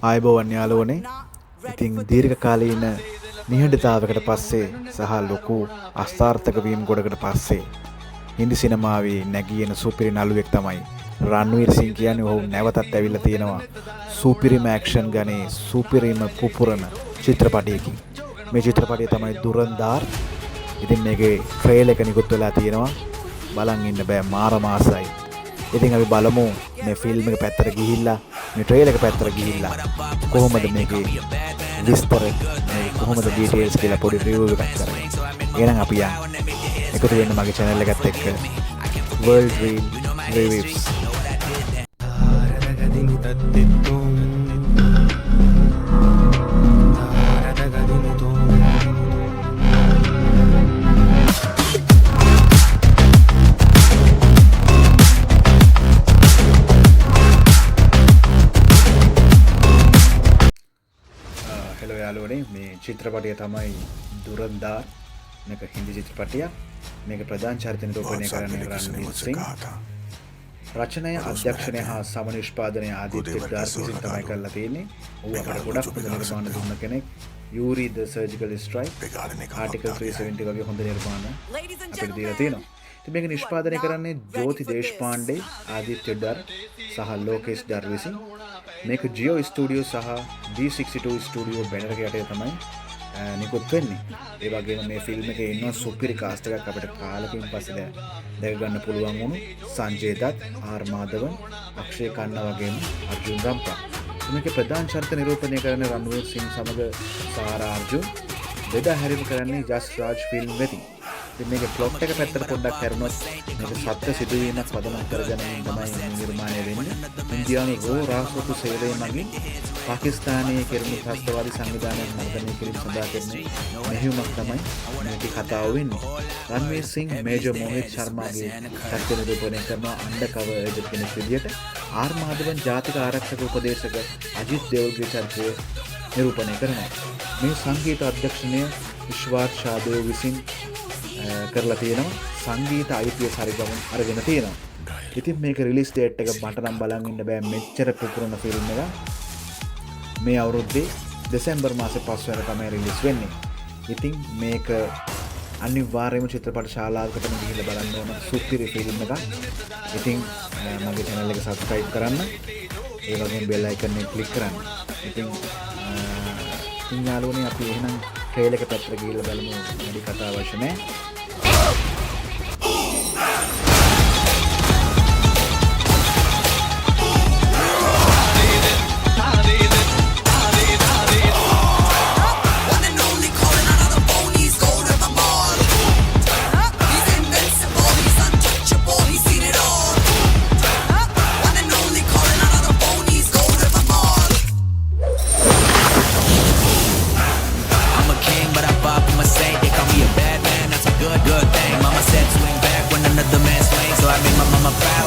ආයුබෝවන් යාළුවනේ. ඉතින් දීර්ඝ කාලීන නිහඬතාවයකට පස්සේ සහ ලොකු අස්ථාර්ථක වීම ගොඩකට පස්සේ හින්දි සිනමාවේ නැගී එන සුපිරි නළුවෙක් තමයි රන්වීර් සිං කියන්නේ. ඔහු නැවතත් ඇවිල්ලා තියෙනවා සුපිරිම ඇක්ෂන් ගනේ සුපිරිම පුපුරන චිත්‍රපටයකින්. මේ චිත්‍රපටය තමයි දුරන්දාර්. ඉතින් මේකේ ට්‍රේලර් එක නිකුත් වෙලා තියෙනවා. බලන් ඉන්න බෑ, මාර මාසයි. ඉතින් අපි බලමු මේ ෆිල්ම් එක පැත්තට ගිහිල්ලා මේ ට්‍රේලර් එක පැත්තට ගිහිල්ලා කොහොමද මේකේ විස්තර මේ කොහොමද ඩීටේල්ස් කියලා පොඩි රිවිව් එකක් කරන්නේ. එහෙනම් අපි එකතු වෙන්න මගේ channel එකත් එක්ක World Reel Reviews. hello යාළුවනේ, මේ චිත්‍රපටය තමයි දුරන්දාර්. මේක හින්දි චිත්‍රපටයක්. මේක ප්‍රධාන චරිත නිරූපණය කරන්නේ රන්වීර් සිං. රචනය, අධ්‍යක්ෂණය හා සමනිෂ්පාදනය ආදිත්‍ය දාස් විසින් තමයි කරලා තියෙන්නේ. ඌ අපට ගොඩක් හොඳ නිර්මාණ දුන්න කෙනෙක්. යූරි ද සර්ජිකල් ස්ට්‍රයික්, ආටිකල් 370 වගේ හොඳ නිර්මාණ අපිට දීලා තියෙනවා. ඉතින් මේක නිෂ්පාදනය කරන්නේ ජෝති දේශපාණ්ඩේ, ආදිත්‍ය ඩර් සහ ලෝකේෂ් ඩර් විසින්. මේක ජියෝ ස්ටුඩියෝ සහ D62 ස්ටුඩියෝ බැනර් එක යටතේ තමයි නිකුත් වෙන්නේ. ඒ වගේම මේ ෆිල්ම් එකේ ඉන්න සුපිරි කාස්ට් එකක් අපිට කාලෙකින් පස්සේ දැක ගන්න පුළුවන් වුණු සංජය දත්, ආර් මාධවන්, අක්ෂය කන්නා වගේම අර්ජුන් රම්පා. මේකේ ප්‍රධාන චරිත නිරූපණය කරන රන්වීර් සිං සමග සාරා අර්ජුන්. බෙදා හැරීම කරන්නේ ජස් රාජ් ෆිල්ම් වෙතින්. ඉතින් මේකේ ප්ලොට් එක පැත්තට පොඩ්ඩක් හැරුණොත් මේක සත්‍ය සිදුවීමක් පදනම් කරගෙන තමයි නිර්මාණය වෙන්නේ. ඉන්දියානු රෝ රාසොතු සේවය මගින් පාකිස්තානයේ කෙරෙන ත්‍රස්තවාදී සංවිධානයක් මර්ධනය කිරීම සඳහා කරන මෙහෙයුමක් තමයි මේකේ කතාව වෙන්නේ. රන්වීර් සිං මේජර් මොහිත් ශර්මාගේ චරිත නිරූපණය කරන අන්ඩර්කවර් ඒජන්ට් කෙනෙක් විදියට, ආර් මාධවන් ජාතික ආරක්ෂක උපදේශක අජිත් දේවල්ගේ චරිතය නිරූපණය කරනවා. මේ සංගීත අධ්‍යක්ෂණය විශ්වාස් ශාදේව විසින් කරලා තියෙනවා. සංගීත අයිතිය හරිගම අරගෙන තියෙනවා. ඉතින් මේක රිලීස් ඩේට් එක මට නම් බලන් ඉන්න බෑ, මෙච්චර පුපුරන ෆිල්ම් එක. මේ අවුරුද්දේ දෙසැම්බර් මාසේ 5 වෙනිදා තමයි රිලීස් වෙන්නේ. ඉතින් මේක අනිවාර්යයෙන්ම චිත්‍රපට ශාලාවකටම ගිහිල්ලා බලන්න ඕන සුපිරි ෆිල්ම් එකක්. ඉතින් මගේ channel එක subscribe කරන්න. ඒ වගේම bell icon එක click කරන්න. ඉතින් යාළුවනේ, අපි එහෙනම් ට්‍රේලර් එක පැත්තට ගිහිල්ලා බලමු. වැඩි කතා අවශ්‍ය නැහැ. Good thing. Mama said swing back when another man swings, so I made my mama proud.